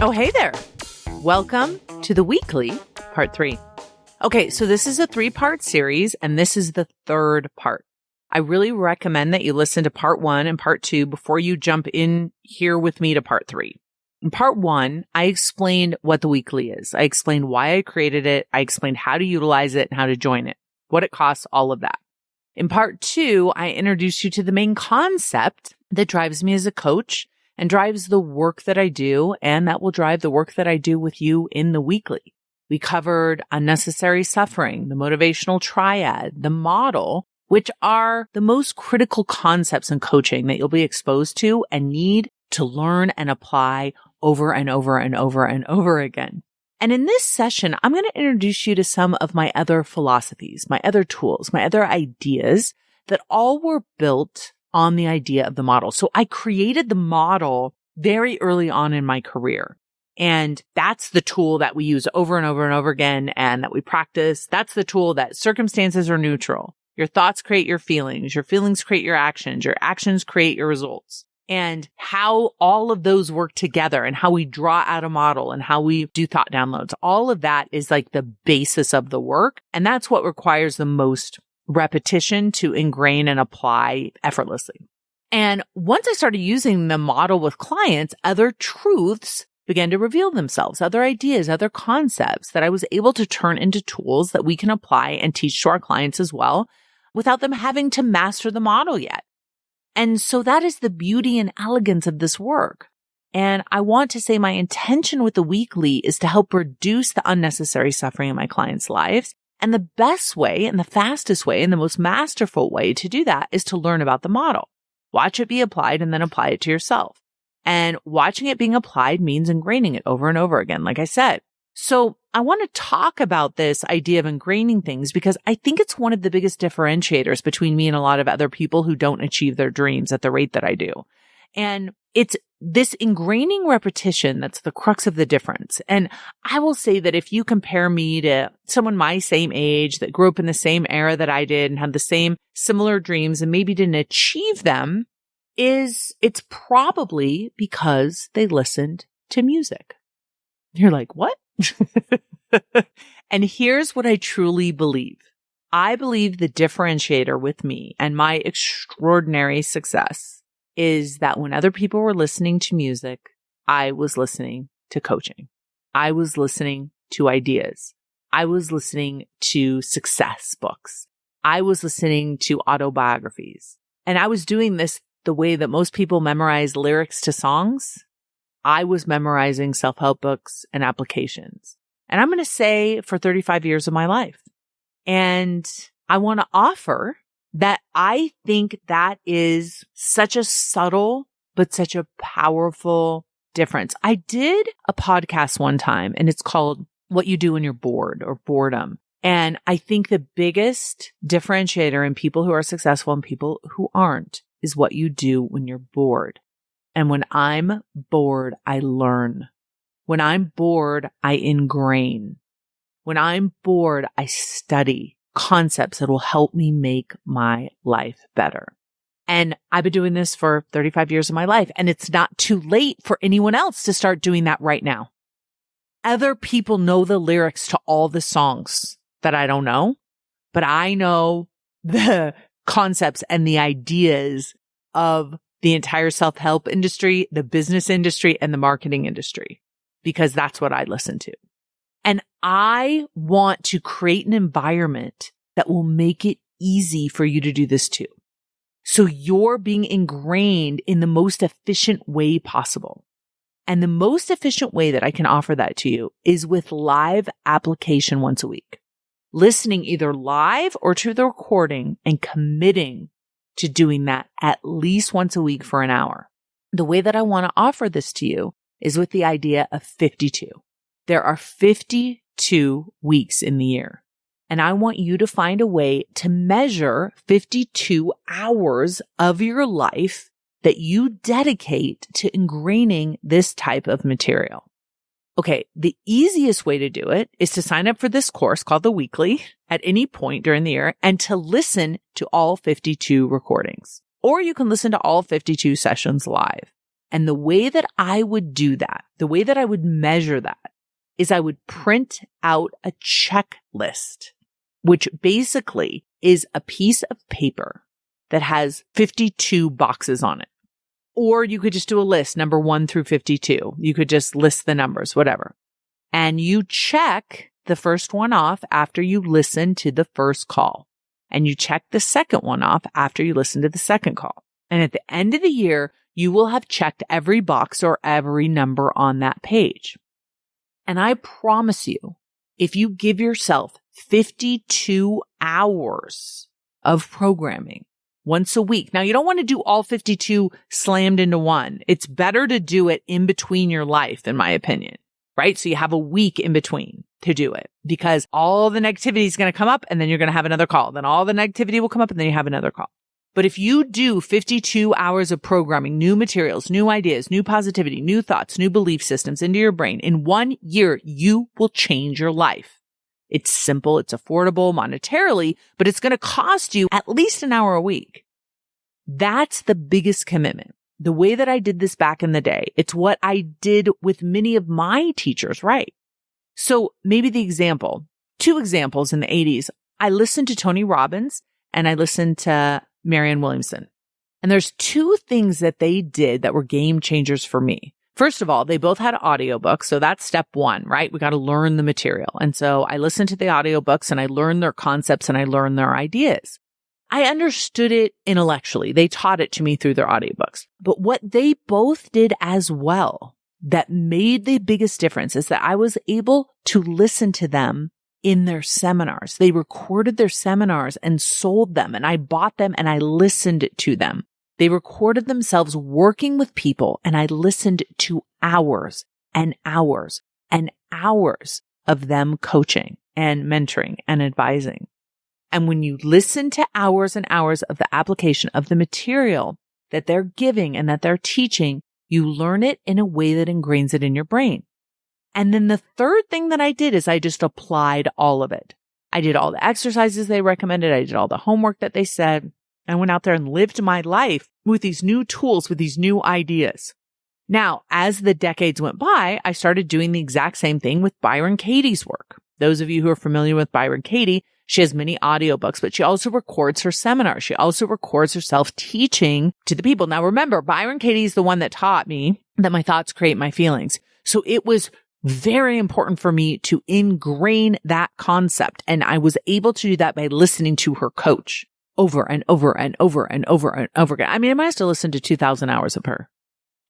Oh, hey there. Welcome to the weekly, part 3. Okay, so this is a 3-part series, and this is the 3rd part. I really recommend that you listen to part 1 and part 2 before you jump in here with me to part 3. In part 1, I explained what the weekly is. I explained why I created it. I explained how to utilize it and how to join it, what it costs, all of that. In part 2, I introduced you to the main concept that drives me as a coach and drives the work that I do, and that will drive the work that I do with you in the weekly. We covered unnecessary suffering, the motivational triad, the model, which are the most critical concepts in coaching that you'll be exposed to and need to learn and apply over and over and over and over again. And in this session, I'm going to introduce you to some of my other philosophies, my other tools, my other ideas that all were built on the idea of the model. So I created the model very early on in my career. And that's the tool that we use over and over and over again and that we practice. That's the tool that circumstances are neutral. Your thoughts create your feelings create your actions create your results. And how all of those work together and how we draw out a model and how we do thought downloads. All of that is like the basis of the work. And that's what requires the most repetition to ingrain and apply effortlessly. And once I started using the model with clients, other truths began to reveal themselves, other ideas, other concepts that I was able to turn into tools that we can apply and teach to our clients as well without them having to master the model yet. And so that is the beauty and elegance of this work. And I want to say my intention with the weekly is to help reduce the unnecessary suffering in my clients' lives. And the best way and the fastest way and the most masterful way to do that is to learn about the model. Watch it be applied and then apply it to yourself. And watching it being applied means ingraining it over and over again, like I said. So I want to talk about this idea of ingraining things because I think it's one of the biggest differentiators between me and a lot of other people who don't achieve their dreams at the rate that I do. And it's this ingraining repetition that's the crux of the difference. And I will say that if you compare me to someone my same age that grew up in the same era that I did and had the same similar dreams and maybe didn't achieve them, it's probably because they listened to music. You're like, what? And here's what I truly believe. I believe the differentiator with me and my extraordinary success is that when other people were listening to music, I was listening to coaching. I was listening to ideas. I was listening to success books. I was listening to autobiographies. And I was doing this the way that most people memorize lyrics to songs. I was memorizing self-help books and applications. And I'm going to say for 35 years of my life. And I want to offer that I think that is such a subtle, but such a powerful difference. I did a podcast one time and it's called What You Do When You're Bored or Boredom. And I think the biggest differentiator in people who are successful and people who aren't is what you do when you're bored. And when I'm bored, I learn. When I'm bored, I ingrain. When I'm bored, I study concepts that will help me make my life better. And I've been doing this for 35 years of my life, and it's not too late for anyone else to start doing that right now. Other people know the lyrics to all the songs that I don't know, but I know the concepts and the ideas of the entire self-help industry, the business industry, and the marketing industry, because that's what I listen to. And I want to create an environment that will make it easy for you to do this too. So you're being ingrained in the most efficient way possible. And the most efficient way that I can offer that to you is with live application once a week. Listening either live or to the recording and committing to doing that at least once a week for an hour. The way that I want to offer this to you is with the idea of 52. There are 52 weeks in the year. And I want you to find a way to measure 52 hours of your life that you dedicate to ingraining this type of material. Okay, the easiest way to do it is to sign up for this course called the Weekly at any point during the year and to listen to all 52 recordings. Or you can listen to all 52 sessions live. And the way that I would do that, the way that I would measure that is I would print out a checklist, which basically is a piece of paper that has 52 boxes on it. Or you could just do a list, number 1 through 52. You could just list the numbers, whatever. And you check the first one off after you listen to the first call. And you check the second one off after you listen to the second call. And at the end of the year, you will have checked every box or every number on that page. And I promise you, if you give yourself 52 hours of programming once a week. Now, you don't want to do all 52 slammed into one. It's better to do it in between your life, in my opinion, right? So you have a week in between to do it because all the negativity is going to come up and then you're going to have another call. Then all the negativity will come up and then you have another call. But if you do 52 hours of programming, new materials, new ideas, new positivity, new thoughts, new belief systems into your brain, in 1 year, you will change your life. It's simple. It's affordable monetarily, but it's going to cost you at least an hour a week. That's the biggest commitment. The way that I did this back in the day, it's what I did with many of my teachers, right? So maybe the example, 2 examples in the 80s. I listened to Tony Robbins and I listened to Marianne Williamson. And there's 2 things that they did that were game changers for me. First of all, they both had audiobooks. So that's step 1, right? We got to learn the material. And so I listened to the audiobooks and I learned their concepts and I learned their ideas. I understood it intellectually. They taught it to me through their audiobooks. But what they both did as well that made the biggest difference is that I was able to listen to them in their seminars. They recorded their seminars and sold them, and I bought them and I listened to them. They recorded themselves working with people, and I listened to hours and hours and hours of them coaching and mentoring and advising. And when you listen to hours and hours of the application of the material that they're giving and that they're teaching, you learn it in a way that ingrains it in your brain. And then the third thing that I did is I just applied all of it. I did all the exercises they recommended. I did all the homework that they said. I went out there and lived my life with these new tools, with these new ideas. Now, as the decades went by, I started doing the exact same thing with Byron Katie's work. Those of you who are familiar with Byron Katie, she has many audiobooks, but she also records her seminars. She also records herself teaching to the people. Now, remember, Byron Katie is the one that taught me that my thoughts create my feelings. So it was very important for me to ingrain that concept. And I was able to do that by listening to her coach over and over and over and over and over again. I mean, I must have listened to 2,000 hours of her.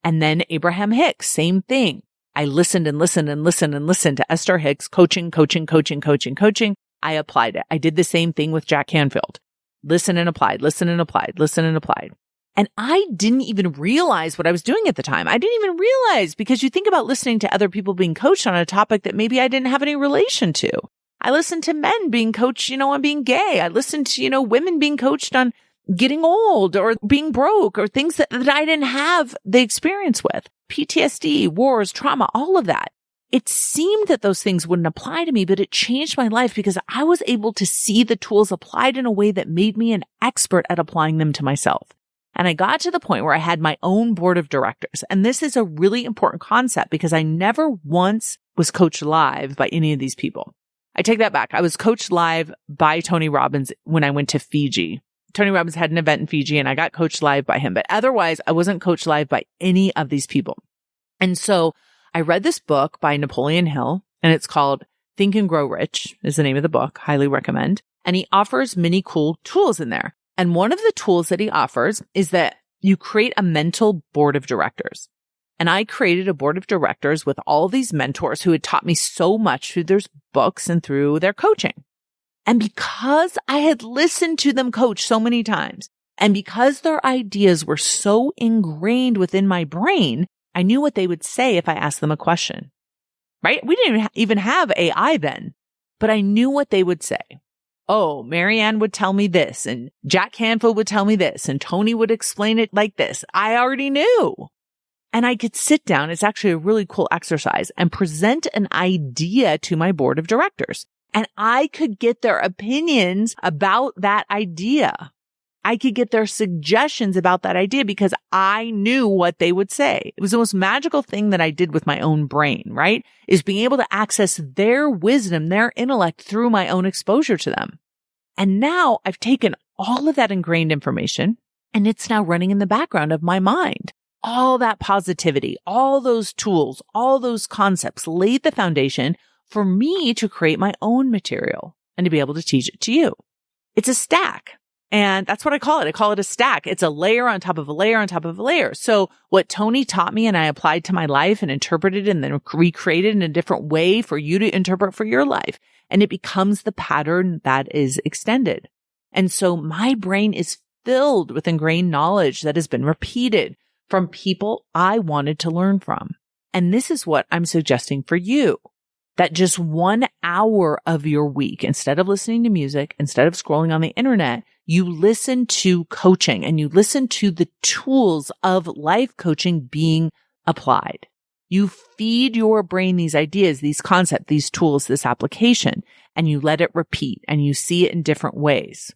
And then Abraham Hicks, same thing. I listened and listened and listened and listened to Esther Hicks, coaching. I applied it. I did the same thing with Jack Canfield. Listen and applied, listen and applied, listen and applied. And I didn't even realize what I was doing at the time. I didn't even realize, because you think about listening to other people being coached on a topic that maybe I didn't have any relation to. I listened to men being coached, on being gay. I listened to, women being coached on getting old or being broke or things that I didn't have the experience with. PTSD, wars, trauma, all of that. It seemed that those things wouldn't apply to me, but it changed my life because I was able to see the tools applied in a way that made me an expert at applying them to myself. And I got to the point where I had my own board of directors. And this is a really important concept because I never once was coached live by any of these people. I take that back. I was coached live by Tony Robbins when I went to Fiji. Tony Robbins had an event in Fiji and I got coached live by him. But otherwise, I wasn't coached live by any of these people. And so I read this book by Napoleon Hill, and it's called Think and Grow Rich is the name of the book. Highly recommend. And he offers many cool tools in there. And one of the tools that he offers is that you create a mental board of directors. And I created a board of directors with all these mentors who had taught me so much through their books and through their coaching. And because I had listened to them coach so many times, and because their ideas were so ingrained within my brain, I knew what they would say if I asked them a question, right? We didn't even have AI then, but I knew what they would say. Oh, Marianne would tell me this, and Jack Canfield would tell me this, and Tony would explain it like this. I already knew. And I could sit down. It's actually a really cool exercise and present an idea to my board of directors. And I could get their opinions about that idea. I could get their suggestions about that idea because I knew what they would say. It was the most magical thing that I did with my own brain, right? Is being able to access their wisdom, their intellect through my own exposure to them. And now I've taken all of that ingrained information and it's now running in the background of my mind. All that positivity, all those tools, all those concepts laid the foundation for me to create my own material and to be able to teach it to you. It's a stack. And that's what I call it. I call it a stack. It's a layer on top of a layer on top of a layer. So what Tony taught me and I applied to my life and interpreted and then recreated in a different way for you to interpret for your life. And it becomes the pattern that is extended. And so my brain is filled with ingrained knowledge that has been repeated from people I wanted to learn from. And this is what I'm suggesting for you. That just 1 hour of your week, instead of listening to music, instead of scrolling on the internet, you listen to coaching and you listen to the tools of life coaching being applied. You feed your brain these ideas, these concepts, these tools, this application, and you let it repeat and you see it in different ways.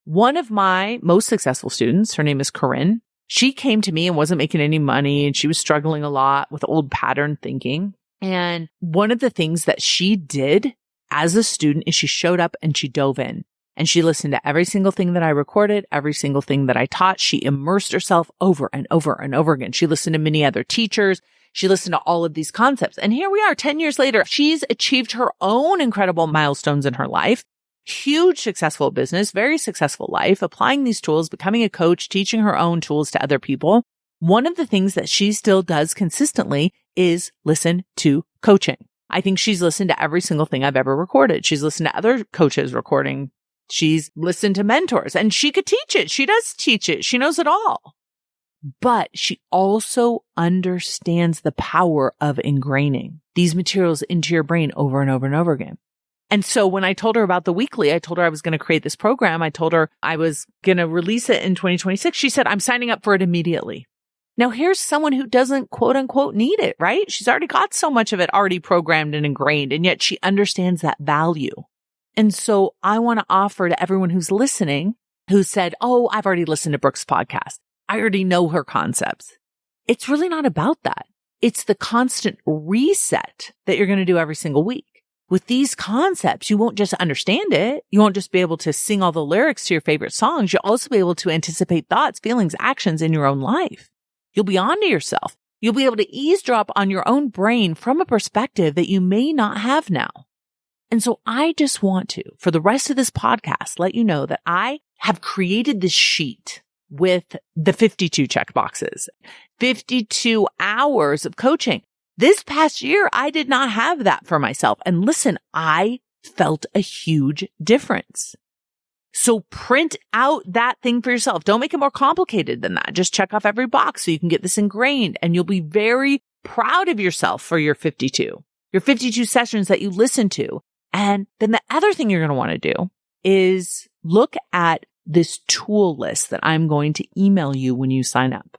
One of my most successful students, her name is Corinne. She came to me and wasn't making any money and she was struggling a lot with old pattern thinking. And one of the things that she did as a student is she showed up and she dove in and she listened to every single thing that I recorded, every single thing that I taught. She immersed herself over and over and over again. She listened to many other teachers. She listened to all of these concepts. And here we are 10 years later. She's achieved her own incredible milestones in her life. Huge successful business, very successful life, applying these tools, becoming a coach, teaching her own tools to other people. One of the things that she still does consistently is listen to coaching. I think she's listened to every single thing I've ever recorded. She's listened to other coaches recording. She's listened to mentors and she could teach it. She does teach it. She knows it all. But she also understands the power of ingraining these materials into your brain over and over and over again. And so when I told her about the weekly, I told her I was going to create this program. I told her I was going to release it in 2026. She said, I'm signing up for it immediately. Now, here's someone who doesn't quote unquote need it, right? She's already got so much of it already programmed and ingrained, and yet she understands that value. And so I want to offer to everyone who's listening who said, oh, I've already listened to Brooke's podcast. I already know her concepts. It's really not about that. It's the constant reset that you're going to do every single week. With these concepts, you won't just understand it. You won't just be able to sing all the lyrics to your favorite songs. You'll also be able to anticipate thoughts, feelings, actions in your own life. You'll be onto yourself. You'll be able to eavesdrop on your own brain from a perspective that you may not have now. And so I just want to, for the rest of this podcast, let you know that I have created this sheet with the 52 checkboxes, 52 hours of coaching. This past year, I did not have that for myself. And listen, I felt a huge difference. So print out that thing for yourself. Don't make it more complicated than that. Just check off every box so you can get this ingrained and you'll be very proud of yourself for your 52 sessions that you listen to. And then the other thing you're going to want to do is look at this tool list that I'm going to email you when you sign up.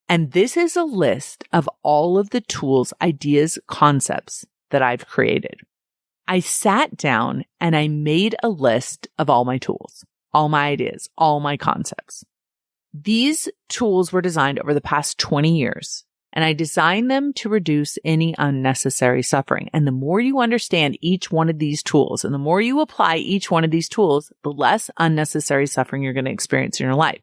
And this is a list of all of the tools, ideas, concepts that I've created. I sat down and I made a list of all my tools, all my ideas, all my concepts. These tools were designed over the past 20 years, and I designed them to reduce any unnecessary suffering. And the more you understand each one of these tools and the more you apply each one of these tools, the less unnecessary suffering you're going to experience in your life.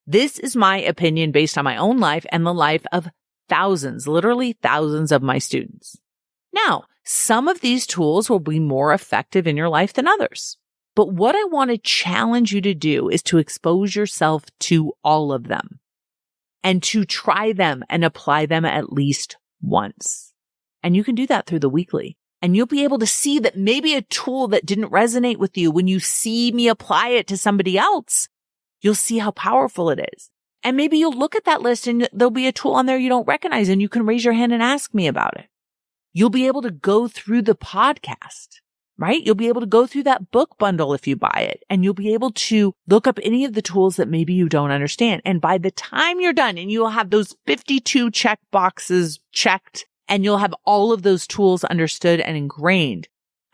This is my opinion based on my own life and the life of thousands, literally thousands of my students. Now, some of these tools will be more effective in your life than others. But what I want to challenge you to do is to expose yourself to all of them and to try them and apply them at least once. And you can do that through the weekly. And you'll be able to see that maybe a tool that didn't resonate with you, when you see me apply it to somebody else, you'll see how powerful it is. And maybe you'll look at that list and there'll be a tool on there you don't recognize and you can raise your hand and ask me about it. You'll be able to go through the podcast, right? You'll be able to go through that book bundle if you buy it, and you'll be able to look up any of the tools that maybe you don't understand. And by the time you're done and you'll have those 52 check boxes checked and you'll have all of those tools understood and ingrained,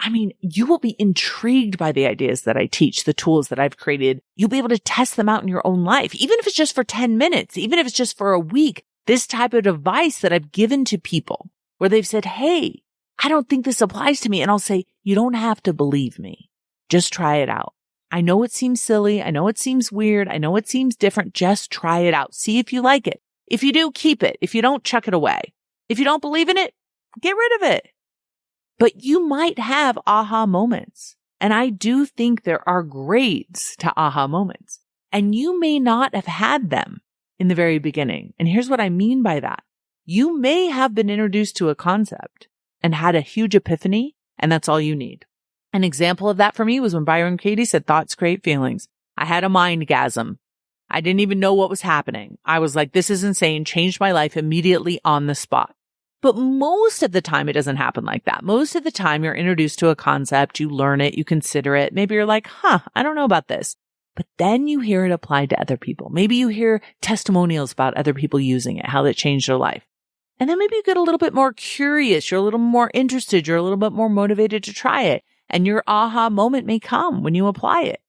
I mean, you will be intrigued by the ideas that I teach, the tools that I've created. You'll be able to test them out in your own life, even if it's just for 10 minutes, even if it's just for a week. This type of advice that I've given to people where they've said, hey, I don't think this applies to me. And I'll say, you don't have to believe me. Just try it out. I know it seems silly. I know it seems weird. I know it seems different. Just try it out. See if you like it. If you do, keep it. If you don't, chuck it away. If you don't believe in it, get rid of it. But you might have aha moments. And I do think there are grades to aha moments. And you may not have had them in the very beginning. And here's what I mean by that. You may have been introduced to a concept and had a huge epiphany, and that's all you need. An example of that for me was when Byron Katie said, thoughts create feelings. I had a mindgasm. I didn't even know what was happening. I was like, this is insane. Changed my life immediately on the spot. But most of the time, it doesn't happen like that. Most of the time, you're introduced to a concept, you learn it, you consider it. Maybe you're like, I don't know about this. But then you hear it applied to other people. Maybe you hear testimonials about other people using it, how that changed their life. And then maybe you get a little bit more curious. You're a little more interested. You're a little bit more motivated to try it. And your aha moment may come when you apply it.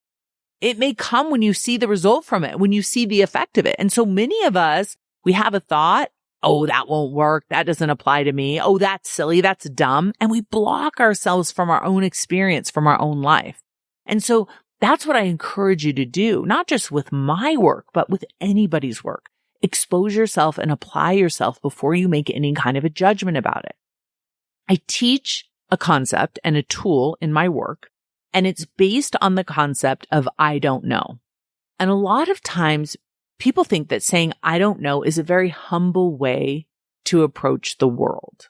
It may come when you see the result from it, when you see the effect of it. And so many of us, we have a thought, oh, that won't work. That doesn't apply to me. Oh, that's silly. That's dumb. And we block ourselves from our own experience, from our own life. And so that's what I encourage you to do, not just with my work, but with anybody's work. Expose yourself and apply yourself before you make any kind of a judgment about it. I teach a concept and a tool in my work, and it's based on the concept of I don't know. And a lot of times people think that saying I don't know is a very humble way to approach the world.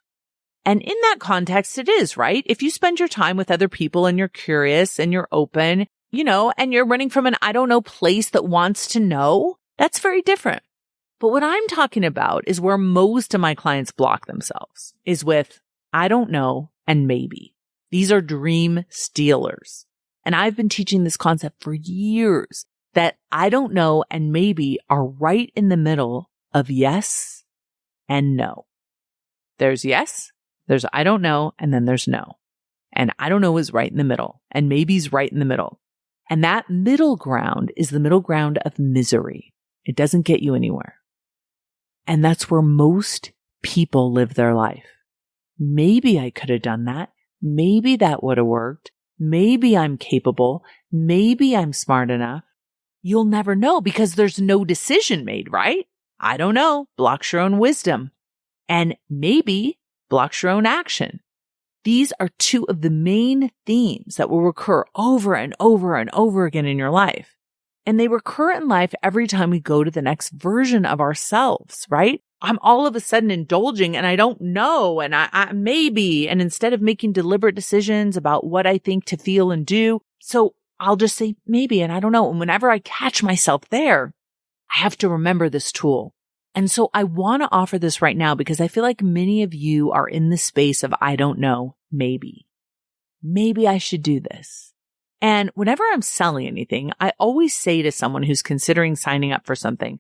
And in that context, it is, right? If you spend your time with other people and you're curious and you're open, and you're running from an I don't know place that wants to know, that's very different. But what I'm talking about is where most of my clients block themselves, is with I don't know and maybe. These are dream stealers. And I've been teaching this concept for years, that I don't know and maybe are right in the middle of yes and no. There's yes, there's I don't know, and then there's no. And I don't know is right in the middle, and maybe's right in the middle. And that middle ground is the middle ground of misery. It doesn't get you anywhere. And that's where most people live their life. Maybe I could have done that. Maybe that would have worked. Maybe I'm capable. Maybe I'm smart enough. You'll never know because there's no decision made, right? I don't know blocks your own wisdom. And maybe blocks your own action. These are two of the main themes that will recur over and over and over again in your life. And they recur in life every time we go to the next version of ourselves, right? I'm all of a sudden indulging and I don't know and I maybe, and instead of making deliberate decisions about what I think to feel and do, so I'll just say maybe and I don't know. And whenever I catch myself there, I have to remember this tool. And so I want to offer this right now because I feel like many of you are in the space of I don't know, maybe. Maybe I should do this. And whenever I'm selling anything, I always say to someone who's considering signing up for something,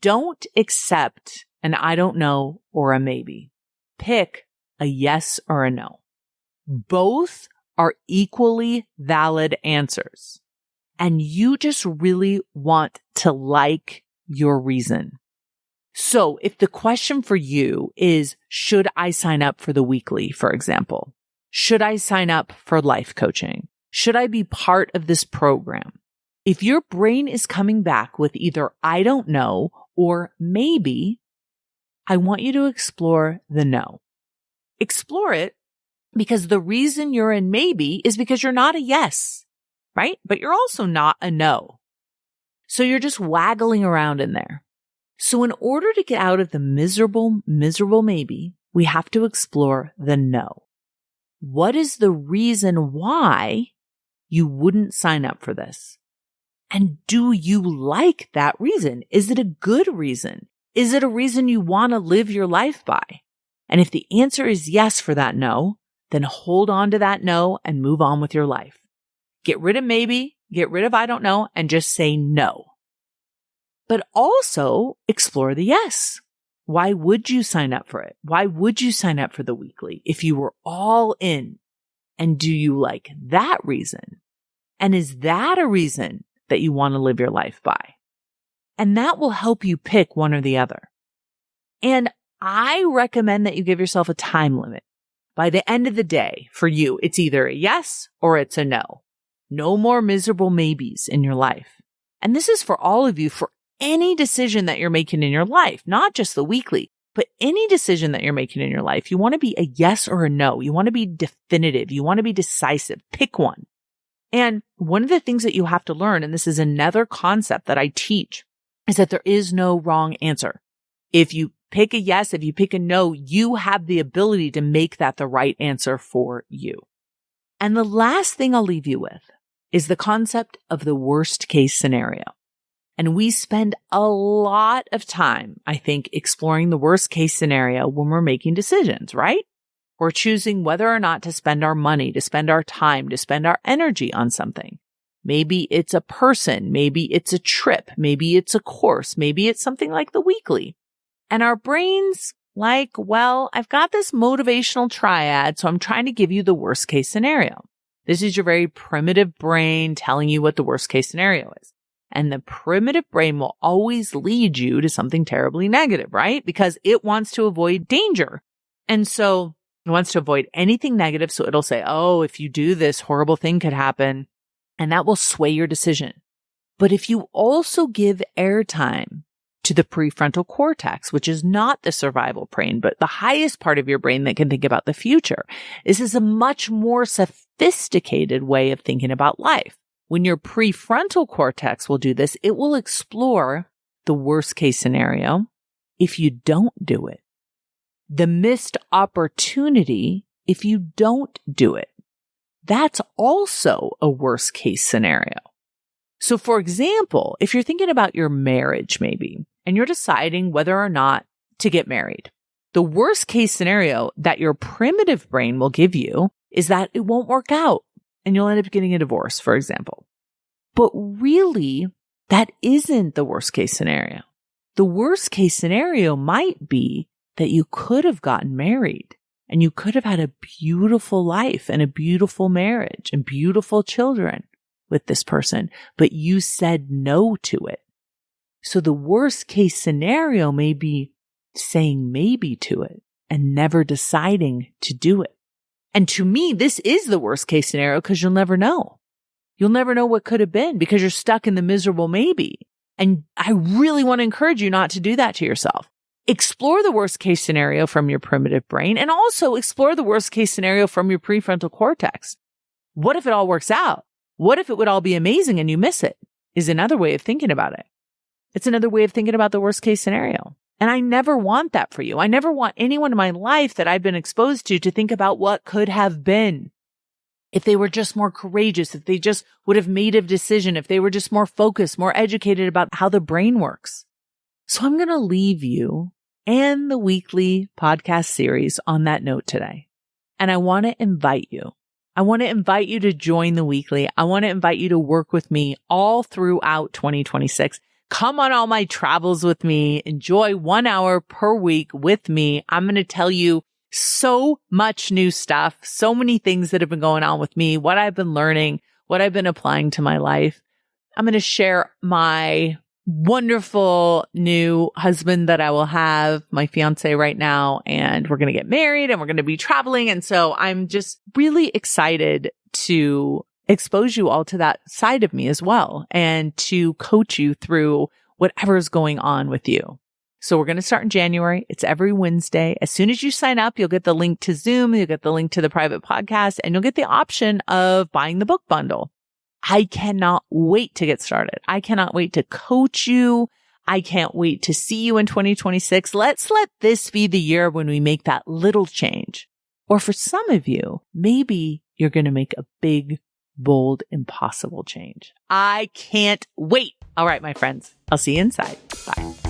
don't accept an I don't know or a maybe. Pick a yes or a no. Both are equally valid answers. And you just really want to like your reason. So if the question for you is, should I sign up for the weekly, for example? Should I sign up for life coaching? Should I be part of this program? If your brain is coming back with either I don't know or maybe, I want you to explore the no. Explore it because the reason you're in maybe is because you're not a yes, right? But you're also not a no. So you're just waggling around in there. So in order to get out of the miserable maybe, we have to explore the no. What is the reason why you wouldn't sign up for this? And do you like that reason? Is it a good reason? Is it a reason you want to live your life by? And if the answer is yes for that no, then hold on to that no and move on with your life. Get rid of maybe, get rid of I don't know, and just say no. But also explore the yes. Why would you sign up for it? Why would you sign up for the weekly if you were all in? And do you like that reason? And is that a reason that you want to live your life by? And that will help you pick one or the other. And I recommend that you give yourself a time limit. By the end of the day, for you, it's either a yes or it's a no. No more miserable maybes in your life. And this is for all of you, for any decision that you're making in your life, not just the weekly, but any decision that you're making in your life. You want to be a yes or a no. You want to be definitive. You want to be decisive. Pick one. And one of the things that you have to learn, and this is another concept that I teach, is that there is no wrong answer. If you pick a yes, if you pick a no, you have the ability to make that the right answer for you. And the last thing I'll leave you with is the concept of the worst case scenario. And we spend a lot of time, I think, exploring the worst case scenario when we're making decisions, right? We're choosing whether or not to spend our money, to spend our time, to spend our energy on something. Maybe it's a person, maybe it's a trip, maybe it's a course, maybe it's something like the weekly. And our brains like, well, I've got this motivational triad, so I'm trying to give you the worst case scenario. This is your very primitive brain telling you what the worst case scenario is. And the primitive brain will always lead you to something terribly negative, right? Because it wants to avoid danger. And so it wants to avoid anything negative. So it'll say, oh, if you do this, horrible thing could happen. And that will sway your decision. But if you also give airtime to the prefrontal cortex, which is not the survival brain, but the highest part of your brain that can think about the future, this is a much more sophisticated way of thinking about life. When your prefrontal cortex will do this, it will explore the worst case scenario if you don't do it, the missed opportunity if you don't do it. That's also a worst case scenario. So for example, if you're thinking about your marriage maybe, and you're deciding whether or not to get married, the worst case scenario that your primitive brain will give you is that it won't work out and you'll end up getting a divorce, for example. But really, that isn't the worst case scenario. The worst case scenario might be that you could have gotten married and you could have had a beautiful life and a beautiful marriage and beautiful children with this person, but you said no to it. So the worst case scenario may be saying maybe to it and never deciding to do it. And to me, this is the worst case scenario because you'll never know. You'll never know what could have been because you're stuck in the miserable maybe. And I really want to encourage you not to do that to yourself. Explore the worst case scenario from your primitive brain and also explore the worst case scenario from your prefrontal cortex. What if it all works out? What if it would all be amazing and you miss it? Is another way of thinking about it. It's another way of thinking about the worst case scenario. And I never want that for you. I never want anyone in my life that I've been exposed to think about what could have been. If they were just more courageous, if they just would have made a decision, if they were just more focused, more educated about how the brain works. So I'm going to leave you and the weekly podcast series on that note today. And I want to invite you. I want to invite you to join the weekly. I want to invite you to work with me all throughout 2026. Come on all my travels with me. Enjoy 1 hour per week with me. I'm going to tell you so much new stuff, so many things that have been going on with me, what I've been learning, what I've been applying to my life. I'm going to share my wonderful new husband that I will have, my fiance right now, and we're going to get married and we're going to be traveling. And so I'm just really excited to expose you all to that side of me as well and to coach you through whatever's going on with you. So we're going to start in January. It's every Wednesday. As soon as you sign up, you'll get the link to Zoom, you'll get the link to the private podcast, and you'll get the option of buying the book bundle. I cannot wait to get started. I cannot wait to coach you. I can't wait to see you in 2026. Let's let this be the year when we make that little change. Or for some of you, maybe you're going to make a big, bold, impossible change. I can't wait. All right, my friends, I'll see you inside. Bye.